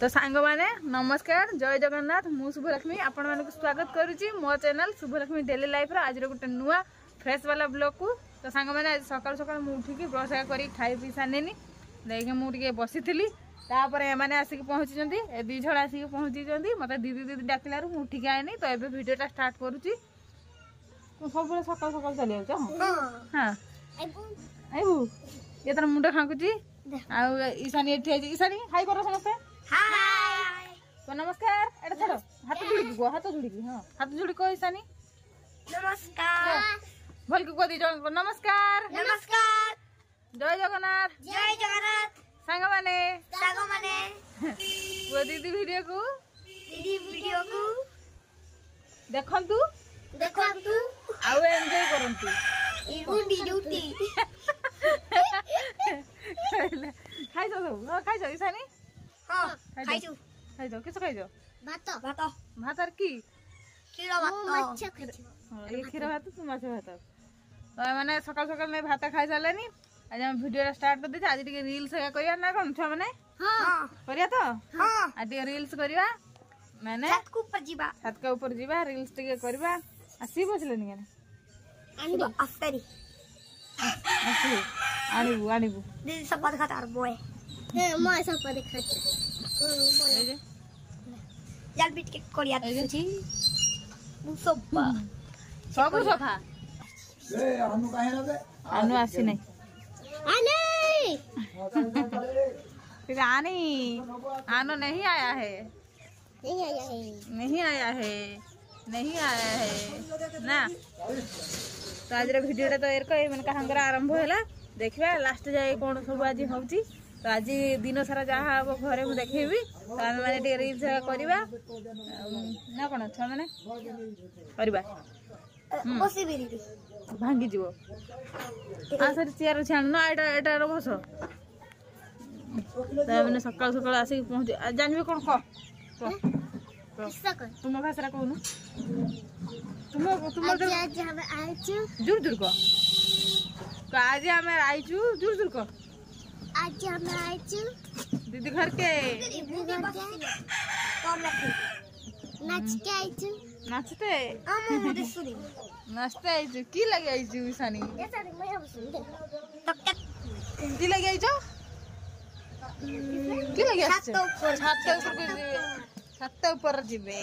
तो सांग माने नमस्कार जय जगन्नाथ मु शुभलक्ष्मी आपण मानक स्वागत करुची मो चैनल शुभलक्ष्मी डेली लाइफ रो आज गोटे नुआ फ्रेश वाला ब्लॉग को। तो सांग माने आज सकाळ सकाळ मु उठिकी ब्रश करी खाई पी सानेनी देखे मु टिके बसिथिली तापर माने आसिक पहुंची जंती ए दी जण आसिक पहुंची जंती मते दीदी दीदी डाकिलारु मु उठिकी आइनी। तो एबे वीडियोटा स्टार्ट करूची सब बेले सकाळ सकाळ चली जाऊ हां आइबू ये तर मुंडा खाकुची आ ईशानी एठी आइ ईशानी हाय करो समस्त हाय तो नमस्कार एटा छाड़ो हाथ जोड़ी गो हाथ जोड़ी हां हाथ जोड़ी को ईशानी नमस्कार भल को दी जण नमस्कार नमस्कार जय जगन्नाथ सांग माने वो दीदी वीडियो को देखंतु आउ एन्जॉय करंतु खाइ जाऊ खाइ जाऊ ईशानी हां खाइ जाऊ किस खाइ जाऊ भात आर की क्षीर भात ये क्षीर भात तू माछ भात तो माने सकाळ सकाळ ने भात खाइ सालेनी आज हम वीडियो स्टार्ट कर दे आज टिके रील्स करिया ना कोन छ माने हां करिया तो हां आज टिके रील्स करिया माने छत के ऊपर जीवा रील्स टिके करबा आसी बसलेनी केने आनिबो अफ्तारी आसी आनिबू दीदी सब खाता और बोए मैं सब खाता जाल बिट के कोरिया छी सब सब सफा ए अनु काहे लगे अनु आसी नहीं आने फिर आनो नहीं आया है ना। तो आज वीडियो तो एरक मैंने कहांगर आरंभ है देखा लास्ट जाए कौन सब आज होची। तो आज दिन सारा जहाँ हम घरे मुझे देखेबी तो आम मैंने रील्स करवा ना कौन छुआ मैंने करवा भांगी जीव हाँ सर चेयर अच्छे आनु ना एटार बस मैंने सकाल सकाल आसिक पहुँचे जानवे कौन कह तुम भाषा कहून जुर जुर कह आज आम आईचु जुर जुर कह आज हम आइछु दीदी घर के नाच के आइछु नाचते हम मुझे सुनी नाचते आइछु की लगे आइछु ईशानी ये सारी मैं अब सुन तब तक की लगे आइछु की लगे आइछु छात ऊपर जीवे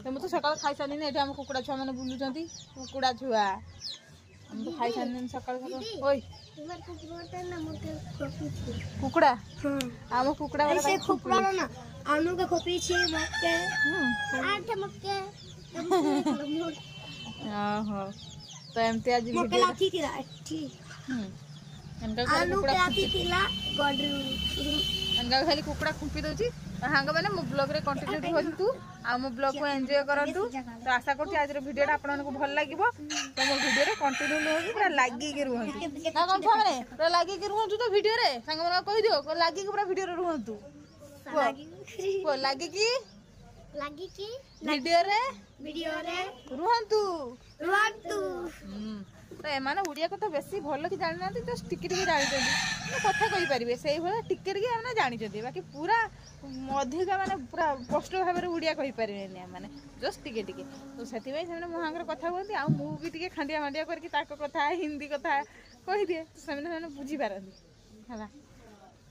तो मु तो सकाळ खाइ सानी ने एठी हम कुकुडा छुआ माने बुलुचंती कुकुडा छुआ हम तो खाइ सानी सकाळ सकाळ ओय कुकुड़ा आम कुकुड़ा ऐसे कुकुड़ा ना अनु के खोपी छी मक्के आठ मक्के ओहो तो एमते आज मक्के लाठी थी अनु के लाठी थिला गडरू अंगा खाली कुकुड़ा खुंपी दोची हांग माने मो ब्लॉग रे कंटिन्यू होंतु आ मो ब्लॉग को एन्जॉय करंतु। तो आशा करछि आज रो वीडियो टा आपन को भल लागिवो तो मो वीडियो रे कंटिन्यू रहू पूरा लागी के रहंतु ना कोन फामने पूरा लागी के रहंतु तो वीडियो रे संग मन कहि दियो को लागी के पूरा वीडियो रे रहंतु को लागी की वीडियो रे रहंतु तो एमाने उड़िया कथा बेसी भल कि जानि नांती जस्ट टिके टिके जानि छथि कथा कहि परिबे सेही भला टिके टिके हमने जानि छथि बाकी पूरा अधिक माने पूरा स्पष्ट भाव में उड़िया कहि परिबे माने जस्ट टिके टिके तो सेति भाई सेमने मोहांगर कथा होंती आ मु भी टिके खांडिया मांडिया करके ताको कथा हिंदी कथा कहि दिए तो सेमने बुझी पारंती हला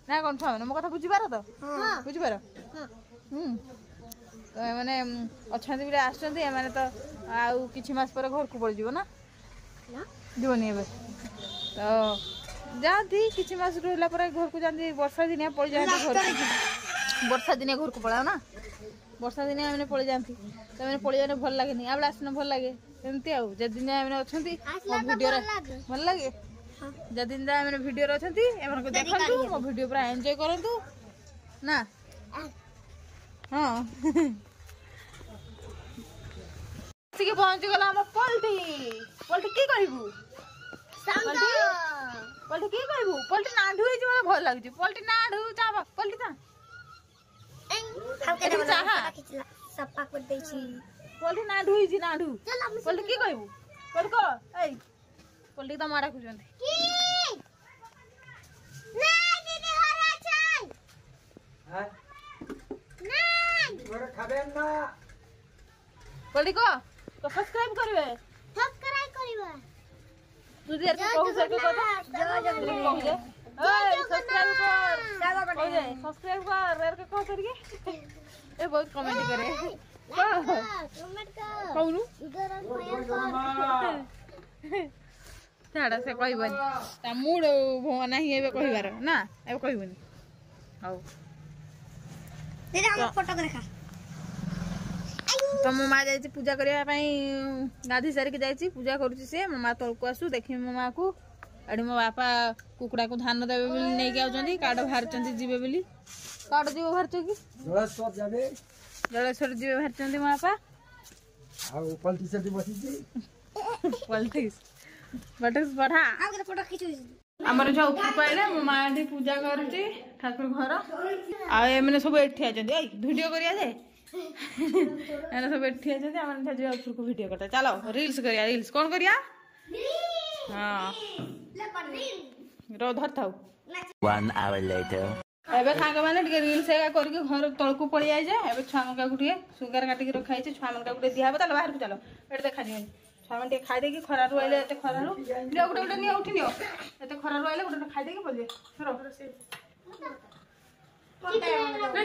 ना कोन फामने मो कथा बुझी पारो तो हां बुझी पारो हां तो माने अछंती बिले आछंती माने तो आउ किछि मास पर घर को पड़ जीवो ना जीवनी एबे तो जाती किछि मास रहला पर घर को जाती वर्षा दिन पड़ जाती घर वर्षा दिन घर को पड़ाओ ना वर्षा दिन मैंने पड़ जाती तो मैंने पड़ जाने भल लगे आबला आसने भल लगे एमती आउ जदिन मैंने अच्छी वीडियो भल लगे जदिन मैंने वीडियो अच्छी एम देखु मो वीडियो पूरा एंजॉय करंतु ना हाँ पहुंची गला हम पल्टी पल्टी की कहबू पल्टी की कहबू पल्टी नाढु हे जे भल लागै पल्टी नाढु चाबा पल्टी ता सपा कर दै छी पल्टी नाढु हे जे नाढु पल्टी की कहबू पल्टी को ए पल्टी त मारा खुजंती की ना दीदी हरा छन बोली को सब्सक्राइब करबे सब्सक्राइब करिबा तू देर को कहू सके को कहू जे ओए सब्सक्राइब कर सब्सक्राइब कर रेर के कह करिए ए बहुत कमेंट करे कमेंट कर कहू इधर छाड़ा से कहबनी ता मूड नाही एबे कहबार ना एबे कहबनी हाउ दीदी हम फोटो देखा तो मो माँ जाइए पूजा करने गाधी सारिक जाइए पूजा करुच्ची से मो माँ तलक आसू देखी मो माँ को एडी मो बापा कुकुड़ा को धान देवे बोली नहीं आउछंती कार्ड बाहरचंती जीवे बोली कार्ड जीव बाहरछ कि जलेश्वर जाबे जलेश्वर जीवे बाहरचंती मो बापा आ पॉलिटिक्स से बसिची पॉलिटिक्स बढ़ा हम फोटो खींचू आमर जो ऊपर पाइले मो माँ एठी पूजा करुच्ची ठाकुर घर आ एमने सब एठी आछंती ए वीडियो करिया जे एना सब एठी आछंती हमन था जो ऊपर को वीडियो करता चलो रील्स करिया रील्स कौन करिया हां रो धर थाउ 1 hour later एबे सांग माने टिके रील्स एगा करके घर तळकु पळि आइ जे एबे छुआ मका गुटिए सुगर काटी के रखाइ छै छुआ मका गुटे दिहाबे तले बाहर को चलो एटे देखा दियो छुआ मन टिके खाइ दे कि खरा रु आइले एते खरा रु ले गुटे गुटे नियो उठी नियो एते खरा रु आइले गुटे खाइ दे कि बोले सरो ले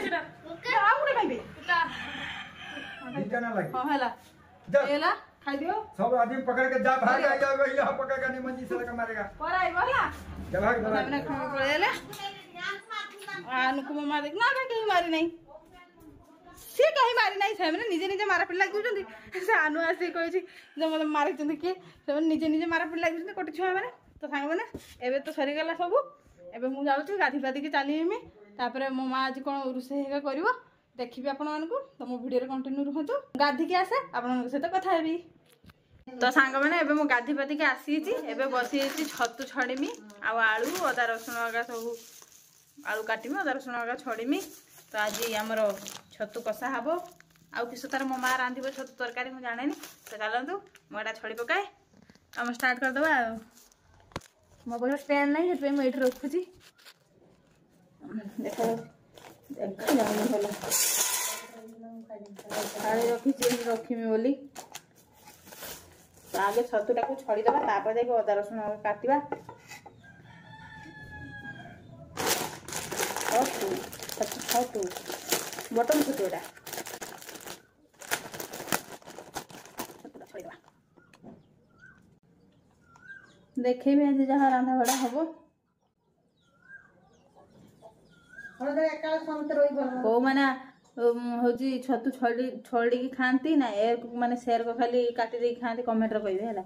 सेटा आ गुटे खाइबे इतना ना लगे हां हला एला खाइ दियो सब आदमी पकड़ के जा भाग आ जाओ यहाँ पकड़ के नहीं मंजी से लगा मारेगा पर आई बोला जा भाग हमने खाने पड़ेले अनुकुम मार ना बे कहीं मारी नहीं से कहीं मारी नहीं से मैंने निजे निजे मारा पिला लागुचंती से अनु आसी कहै छी जे मतलब मारि चंती के से निजे निजे मारा पिला लागुचंती कोटी छुआ माने तो सांग माने एबे तो सरी गला सब एबे मु जाउची गाधी पादी के चाली मी तापरे मो मां आज कोन रुसे हेगा करिवो देखिबे आपण मानकू तो मो वीडियो रे कंटिन्यू रहंतु गाधी के आसे आपण से तो कथा हेबी तो सांग मैंने एबे मो गाधी पादी के आसी छी एबे बसी छी छतु छड़ीमी आ आलू अदा रसुण आगा सब आलू काटिमी अदा रसुण आगा छड़ीमी तो आज हमर छतु कषा हबो आउ किस तार मो मां रांधिबो छतु तरकारी मु जाने तो चलंतु मो एटा छड़ी पकाए हम स्टार्ट कर दबा मो बड़ स्टैंड नहीं हे मैं एठ रखु छी देखो देखो जाने भलो खाली रखी छी रखीमी बोली तो आगे छतुटा को छड़ी दबा तापर देखो अदा रसुण काटिबा छतु बटन छतुटा देखे भी आज जहाँ रांधा बड़ा हम को मैंने हूँ छतु छड़ी की खाती ना ए माने शेर को खाली काटी दे खाती कमेंट रे कहबे हैला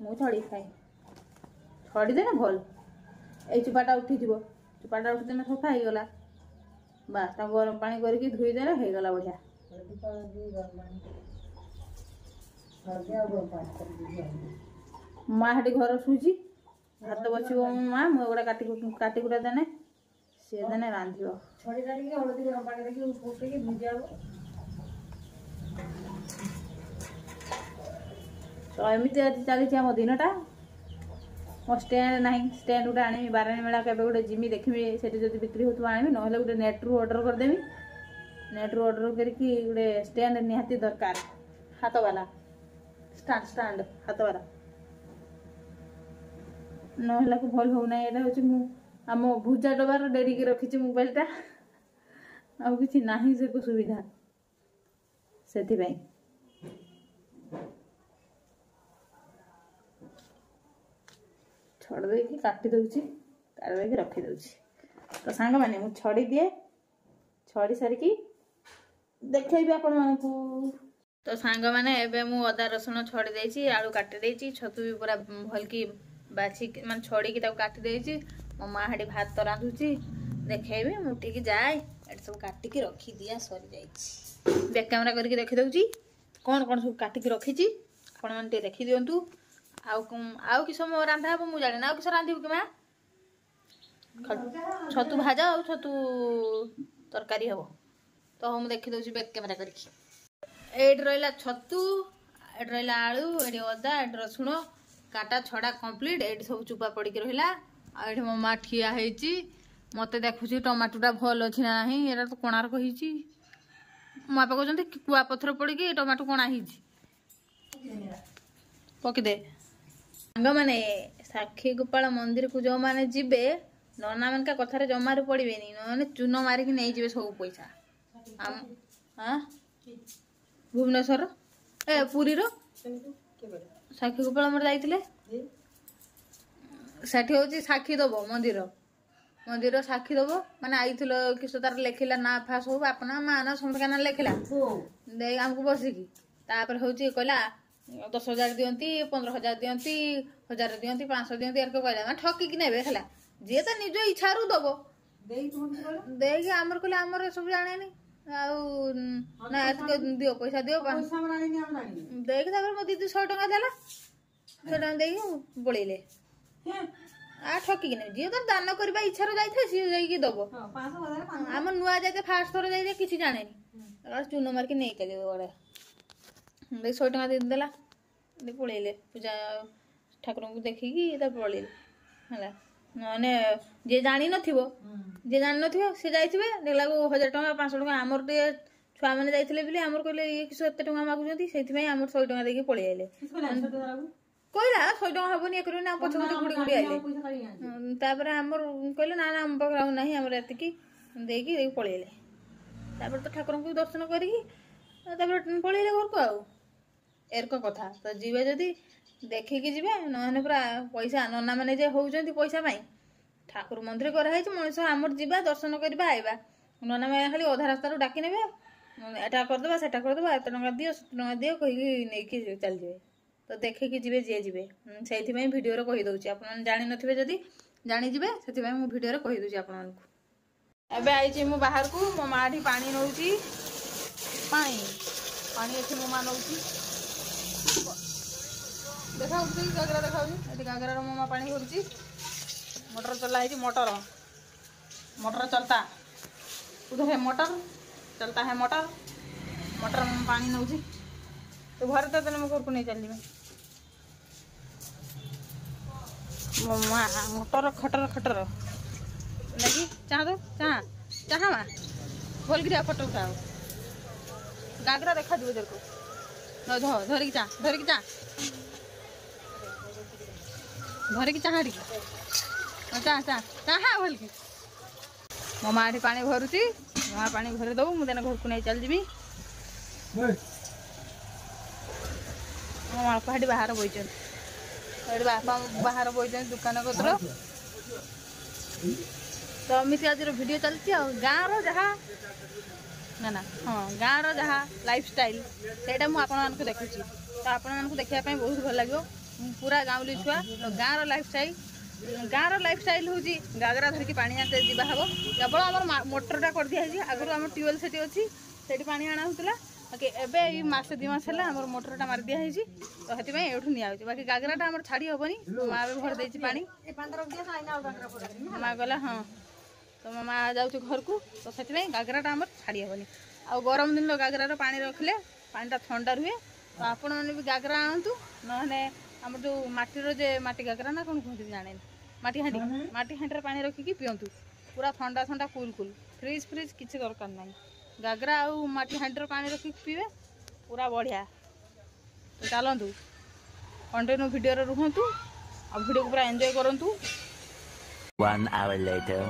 मु छड़ी खाए छड़ी दे ना भल ए चुपाटा उठी जीवो चुपाटा उठी देना सफा हो गला बस ता गरम पानी करके धुई देला हे गला बढ़िया माँ हेटी घर सुजी भात बसिबो माँ मु एगुड़ा काटी कुटा देने सी देने रांधिबो छड़ी काटी हळदी गरम पानी रखी फुटेकी भुजाबो तो एमती आज चली आम दिनटा मो स्टैंड ना स्टैंड गोटे आनी बाराणी मेला के गोटे जिमी देखी से बिक्री हो आनी ना गोटे नेट्रु ऑर्डर करदेवी नेट्रु ऑर्डर करके गोटे स्टैंड निहाती दरकार हाथ वाला स्टैंड हाथ वाला ना को भल हो ना यहाँ हूँ आम भुजा डबार डेरी की रखी मोबाइलटा आ कि ना से को सुविधा से छड़ दे काटी दूची काट दे रखी दूची तो सांग मैंने मुझे छड़ी दिए छड़ी सारिकी देखी आपण मानकू तो सांग मैंने एबे मु अदा रसुण छड़ी देछि आलू काटी देछि छतु भी पूरा भल की बाछि मान छड़ी की काटी देछि मो माँ हेटी भात तो रांधुची देखेबी मु ठीक जाए एट सब काटिक रखी दिया सरी जाइछि बैक कैमरा करके देखि दउची कौन कौन सब काटिक रखी आपण मन टे देखि दियंतु आउ कि समय रांधा हम मुझे जाने किस रांधबू कि माँ छतु भाजा आ छतु तरकारी हम तो हम देखी दूसरी बैक कैमरा करके रहा छतु ये रहा आलू ये अदा ये रसुण काटा छड़ा कंप्लीट ये सब चुपा पड़ी रहा आठ मो माँ ठिया मत देखुची टमाटोटा भल अच्छी ना ये तो कोणार्क ମୋ ବାପା କହୁଛନ୍ତି କୁଆ ପଥର ପଡ଼ିକି ଟମାଟୋ କଣା ହେଇଛି ପକିଦେ। ସାଙ୍ଗମାନେ ସାକ୍ଷୀ ଗୋପାଳ ମନ୍ଦିରକୁ ଯେଉଁମାନେ ଯିବେ ନନା ମାନଙ୍କ କଥାରେ ଜମାରୁ ପଡ଼ିବେନି, ନହେଲେ ଚୂନ ମାରିକି ନେଇଯିବେ ସବୁ ପଇସା। ଭୁବନେଶ୍ୱର ପୁରୀର ସାକ୍ଷୀ ଗୋପାଳ ଆମର ଯାଇଥିଲେ, ସେଠି ହଉଛି ସାକ୍ଷୀ ଦବ ମନ୍ଦିର ସାକ୍ଷୀ ଦବ ମାନେ ଆଇଥିଲ କିସ ତାର ଲେଖିଲା ନା ଫା ସବୁ ବାପା ନା ମା ନା ସମସ୍ତଙ୍କ ନା ଲେଖିଲା ଦେଇ ଆମକୁ ବସିକି ତାପରେ ହଉଛି କହିଲା 10,000 ଦିଅନ୍ତି, 15,000 ଦିଅନ୍ତି, 1,000 ଦିଅନ୍ତି, 500 ଦିଅନ୍ତି ଏରକ କହିଲା ମାନେ ଠକିକି ନେବେ ହେଲା। ଯିଏ ତ ନିଜ ଇଚ୍ଛାରୁ ଦବ ଦେଇକି ଆମର କହିଲେ ଆମର ସବୁ ଜାଣେନି ଆଉ ନା ଏତିକି ଦିଅ ପଇସା ଦିଅ ଦେଇକି ତାପରେ ମୋ ଦିଦି 100 ଟଙ୍କା ଦେଲା, 100 ଟଙ୍କା ଦେଇକି ପଳେଇଲେ। ଠକିକି ନେବେ ଯିଏ ତ ଦାନ କରିବା ଇଚ୍ଛାରୁ ଯାଇଥାଏ ସିଏ ଯାଇକି ଦବ। ଆମ ନୂଆ ଯାଇତେ ଫାଷ୍ଟ ଥର ଯାଇତେ କିଛି ଜାଣେନି ଚୂନ ମାରିକି ନେଇ ଚାଲିବ ଗଡ଼େ ଦେଇ 100 ଟଙ୍କା ଦେଇଦେଲା ପଳେଇଲେ ପୂଜା ଠାକୁରଙ୍କୁ ଦେଖିକି ତା ପଳେଇଲେ ହେଲା। ନହେଲେ ଯିଏ ଜାଣିନଥିବ ସେ ଯାଇଥିବେ ଦେଖିଲାକୁ 1,000 ଟଙ୍କା 500 ଟଙ୍କା ଆମର ଟିକେ ଛୁଆମାନେ ଯାଇଥିଲେ ବୋଲି ଆମର କହିଲେ ଇଏ କିସ ଏତେ ଟଙ୍କା ମାଗୁଛନ୍ତି ସେଇଥିପାଇଁ ଆମର 100 ଟଙ୍କା ଦେଇକି ପଳେଇ ଆଇଲେ। କହିଲା 100 ଟଙ୍କା ହବନି ଇଏ କରିବନି ଆମ ପଛ ପଛେ ଗୁଡ଼ି ଗୁଡ଼ି ଆଇଲେ। ତାପରେ ଆମର କହିଲେ ନା ଆମ ପାଖରେ ଆଉ ନାହିଁ ଆମର ଏତିକି ଦେଇକି ପଳେଇଲେ। ତାପରେ ତ ଠାକୁରଙ୍କୁ ଦର୍ଶନ କରିକି ତାପରେ ପଳେଇଲେ ଘରକୁ ଆଉ ଏରକ କଥା। ତ ଯିବେ ଯଦି ଦେଖିକି ଯିବେ, ନହେଲେ ପୁରା ପଇସା ନନା ମାନେ ଯେ ହଉଛନ୍ତି ପଇସା ପାଇଁ ଠାକୁର ମନ୍ଦିର କରାହେଇଛି ମଣିଷ ଆମର ଯିବା ଦର୍ଶନ କରିବା ଆଇବା, ନନା ମାନେ ଖାଲି ଅଧା ରାସ୍ତାରୁ ଡାକି ନେବେ ଏଟା କରିଦେବା ସେଟା କରିଦେବା ଏତେ ଟଙ୍କା ଦିଅ 7 ଟଙ୍କା ଦିଅ କହିକି ନେଇକି ଚାଲିଯିବେ। ତ ଦେଖିକି ଯିବେ ଯିଏ ଯିବେ, ସେଇଥିପାଇଁ ଭିଡ଼ିଓରେ କହିଦେଉଛି ଆପଣମାନେ ଜାଣିନଥିବେ ଯଦି ଜାଣିଯିବେ, ସେଥିପାଇଁ ମୁଁ ଭିଡ଼ିଓରେ କହିଦେଉଛି ଆପଣମାନଙ୍କୁ। ଏବେ ଆଇଛି ମୁଁ ବାହାରକୁ, ମୋ ମା ଏଠି ପାଣି ନେଉଛି, ପାଣି ଏଠି ମୋ ମା ନେଉଛି ଦେଖାଉଛି ଗାଗରା ଦେଖାଉଛି ଏଠି ଗାଗରାର ମୋ ମା ପାଣି ଭରୁଛି। मोटर चला है मोटर चलता उधर है मोटर चलता है मोटर में पानी नौ तो घर तो तेल घर को नहीं चल मोटर खटर लगी चाह दो चाह माँ भल गिरा फटो उठाओ गागरा देखा दिव जर को धरिकी चाह धरिकी चाह चाह भल की मो माँ पानी भरुची माँ पानी भरी दब मुझे घर को नहीं चल जी मो माँ पाटी बाहर बोचन बापा बाहर बोचन दुकान पत्र तो एमती आज वीडियो चलती गाँव रहा ना हाँ गाँव रहा लाइफस्टाइल से मुझे देखुची तो आपको देखा बहुत भल लगे पूरा गाँवली छुआ तो गाँव लाइफस्टाइल हूँ गागरा धरिकी पानी आनते जा हम केवल आम मोटरटा कर दिखाई आगुरी आम ट्यूबवेल से अच्छी से पानी आना होता बाकी एवं मसे 2 मास है आम मोटरटा मार दिखाई तो से ये बाकी गागराटा आम छाड़ी हेनी माँ भी भर देती पानी माँ गला हाँ तो मो माँ जाऊँ घर को तो से गागराटा आम छाड़ी हेनी आ गरम दिन गागरार पानी रखिले पानीटा ठंडा रुहे तो आपण मैंने भी गागरा आणतु ना आम जो माटीर जे माटी गागरा ना कौन कहते जाने माटी हाँडी पानी रखिकी पिंतु पूरा ठंडा ठंडा कूल फ्रिज किसी दरकार ना गागरा आउ माटी हाँडी पानी रखिकी पीवे पूरा बढ़िया। तो चलतु कंटिन्यू वीडियो रुहतु आ वीडियो को पूरा एंजॉय करंतु। 1 hour later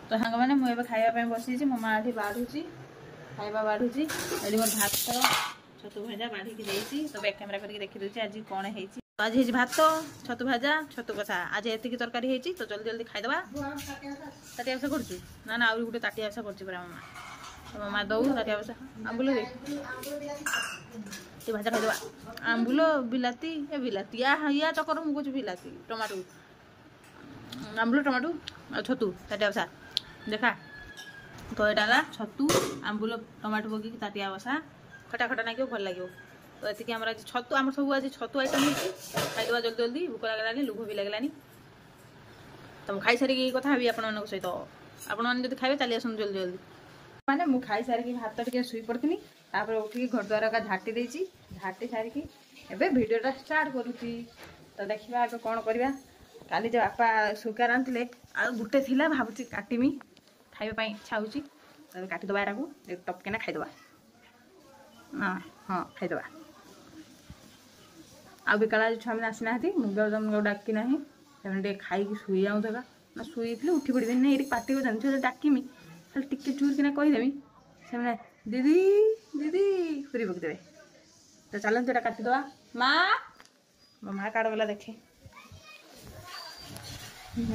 तो सांग मैंने मुझे खावाई बसी मो माँ ये बाढ़ुची खाଇବା बाढ़ुची ये मोर भात छतु भजा बाढ़ी देती तो बैक कैमेरा करके देखी दूसरी आज कौन है आज है भात छतु भाजा छतु कषा आज एति तरकारी है तो जल्दी जल्दी खाईदे ताटिया बसा कर ना आउरी गोटे ताटिया बसा कर मामा तो मामा दौ ताटिया बसा आंबुल दे भाजा खाईदे आंबुल बिलाती या चकर मुझे बिलाती टमाटो आंबुल टमाटो छतु ताटिया बसा देखा तो यहाँ छतु आंबुल टमाटो पकड़ ताटिया बसा खटा खटा लगे भल लगे तो ये आम आज छतु आम सब आज छतु आइटम होती खाईदे जल्दी जल्दी भूक लगलानी लुभ भी लगलानी तो मुझे खाई सारिकी कथा भी आपण सहित आपड़ी खाए चली आस जल्दी जल्दी मैंने मुझे खाई सारिकी हाथ टे शुई पड़ी उठिकी घर द्वार का झाटी देती झाटी सारिकी एवं भिडटा स्टार्ट करुच्ची तो देखा आगे कौन करवा काली जो बापा सुगा रांधे आ गोटे थी भावुँ काटमी खावाई इच्छा हो काटिदे यहाँ टपकेना खाईदे हाँ खाईदे आउ बेकाला छुआ मैंने आसी ना मुझे डाकी ना से खाई शुई जाऊँ ना शुई उठी पड़े ना ये पार्टी को डाकमी खाली टिके चूर किना कहीदेवी से दीदी दीदी पूरी पकड़े तो चलते यहाँ काटिदवा माँ मो माँ काड़ गला देखे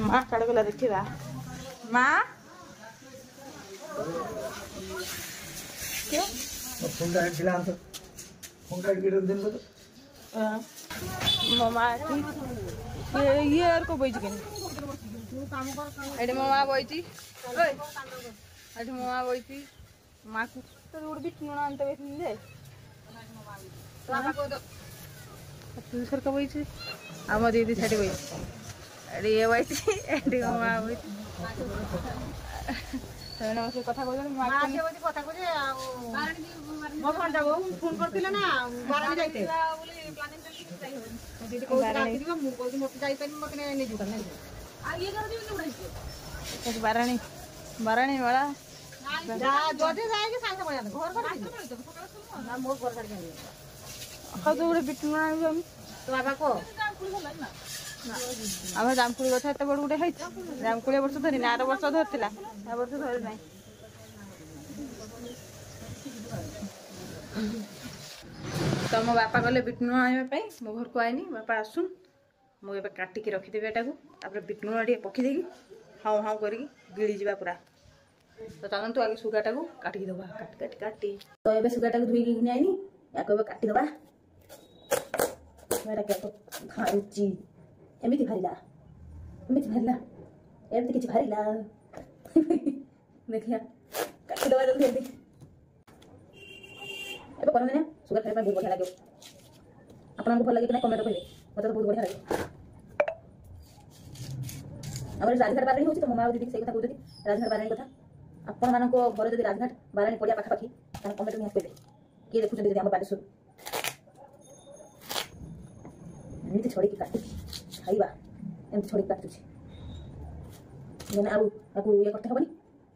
माँ काड़ गला देखा माँ क्यों मो माँ ये को बोई के मो माँ बोई मो माँ बोई माँ को तो भी नुण आनते बैठे तू सर का बोई आम दीदी छाटी बोई ये बोई मो माँ बोई से कथा बाराणी बाराणी वाला गोटे बिटू आम जामकुड़ी गछ एत बड़ गोटे जामकुड़ी वर्ष धरी आर वर्ष धरती वर्ष धरी ना तो मो बापा गले बिटनू आने मो घर को आईनी बापा आसुन मुझे काटिकी रखीदेवी एटा बिटनू टे पकीदे हाँ हाँ कर गिड़ी जा पूरा तो चलतु आगे सुगाटा को काटिकी दबा काटी काटी काटी तो ये सुगाटा को धोई कि आईनी या काटिदबा भारुची एमती भारिला एमती किसी भारिला देखिया काटिदबा जल्दी जल्दी ए कौन मैंने सुगर खाने बहुत बढ़िया लगे आपको भल लगे कि ना कमेंट करेंगे मतलब बहुत बढ़िया लगे आम राजघाट बाराणी हो मो माँ दीदी से कथा कहते राजघाट बाराणी कथा आपण मान घर जब राजघाट बाराणी पड़िया पाखापाखि कमेंट निहाती कहे किए देखुं आम बालेश्वर एमती छड़ी काटि खाइबा एमती छड़ी काटुची मैंने आपको ये करते हेनी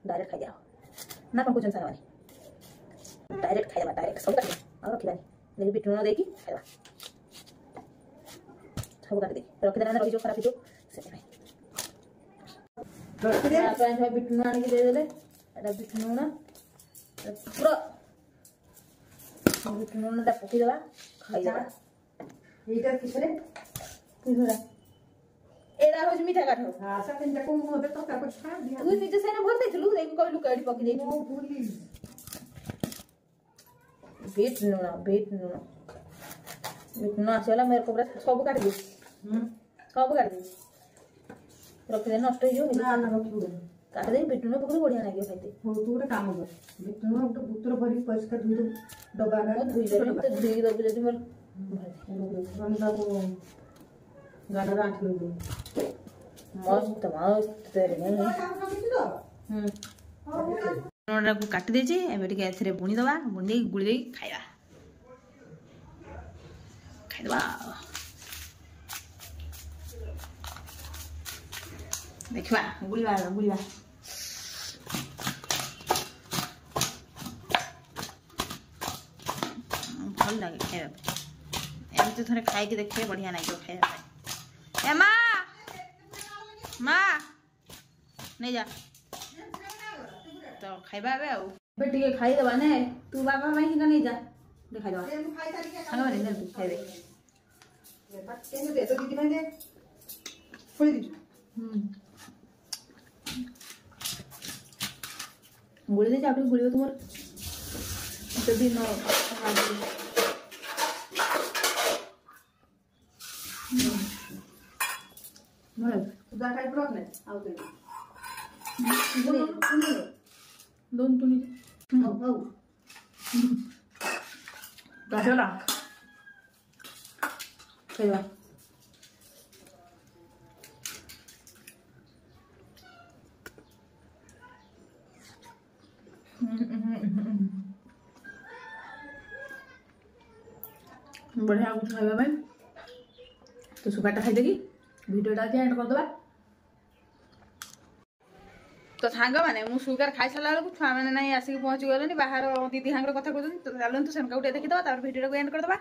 डायरेक्ट खाई दिया ना कौन कहते सारे डायरेक्ट खाइबा डायरेक्ट सब काट और रखिबानी नहीं बिट लुण देकी खाइबा सब काट दे रखिदेना रही जो खराब हो से बिट लुण आनी दे देले एटा बिट लुण पूरा बिट लुण पकई देवा खाइदेवा এইটা কিসরে কিসরা এরা হচ্ছে মিঠা কাঠ হ্যাঁ সাকিনটা কোন হবে তো কাপড় ছাড় দিয়া তুই নিজে সেনা ভর দেইছলু এই কইলু কাড়ি পকি দেইছু ও ভুলি বেট নুনা আসলা मेरे को पूरा सब काट दे सब काट दे रख दे नष्ट हो जो ना ना रख दे काट दे बेट नुना पकड़ बढ़िया लागियो खाइते हो तू गोटे काम कर बेट नुना गोटे बुतर भरी परिष्कार धुई दो डबा गा धुई दो जदी मोर गाना राख लो मस्त मस्त नोड़ा को काट दे जे एबे टिके एथरे बुनी दबा बुनी दे गुली दे खाइबा खाइबा देखबा गुलीबा भल लागे खाइबा एमती थोड़े खाई देखिए बढ़िया लगे खाइबा ए माँ नहीं जा तो खाइबा टे खाईदबा ने तू बाबा माई हिंगा नहीं जा खाईदबा तू खाई गुड़ी दे चापड़ी गुड़ी तुम दिन दोन तुम्ही गाठला खाइबा बढ़िया कुछ खाइबा तो सुगाटा खाई देगी वीडियोटा एंड कर दबा। तो सांग मैंने मु सुगर खाई सारा बेलू छुआ मैंने नहीं आसिक पहुँची गले बाहर दीदी हांगर कथा कहते तो चलते सेनका उठे देखीदे भिडियो को एंड करदे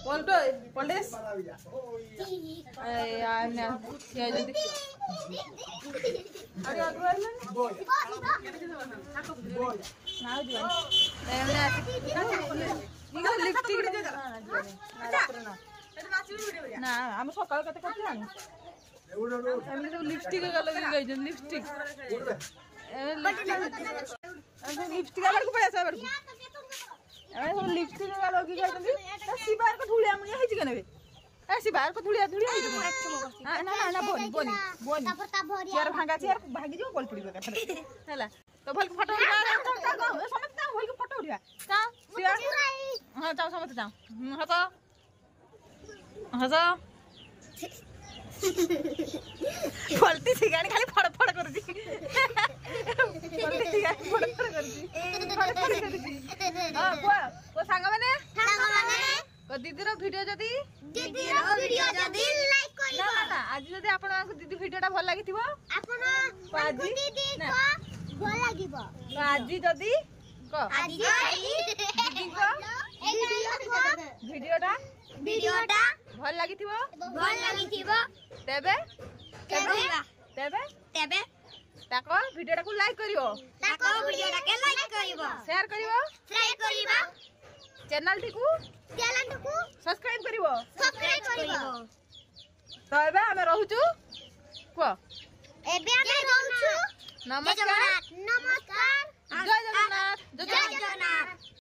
पलटो पलटेस ना आम सकाल के लिपस्टिक लिपस्टिक लिपस्टिक पैसा लिपस्टिक लगे शिवार को धूलिया मुनिया है के नेबे ए शिवार को धूलिया धूलिया है ना ना ना बोनी बोनी बोनी चेयर भांगा चेयर भागी जो बोल पड़ी का हैला तो भल फोटो उठा समझ ता भल फोटो उठा का शिवार हां जाओ समझ जाओ हतो हतो पलटी से गाड़ी खाली फड़ फड़ कर दी पलटी से गाड़ी फड़ फड़ कर दी फड़ फड़ कर दी हां को सांग माने को दीदी रो वीडियो जदी लाइक करियो ना ना आज जदी आपण को दीदी वीडियोटा भल लागिथिबो आपण आज दीदी को भल लागिबो तो आज जदी को आज दीदी को वीडियोटा भल लागिथिबो तेबे ताको वीडियोटा को लाइक करियो शेयर करियो चैनल टी को सब्सक्राइब करियो तो एबे हम रहूचु को नमस्कार जय जगन्नाथ।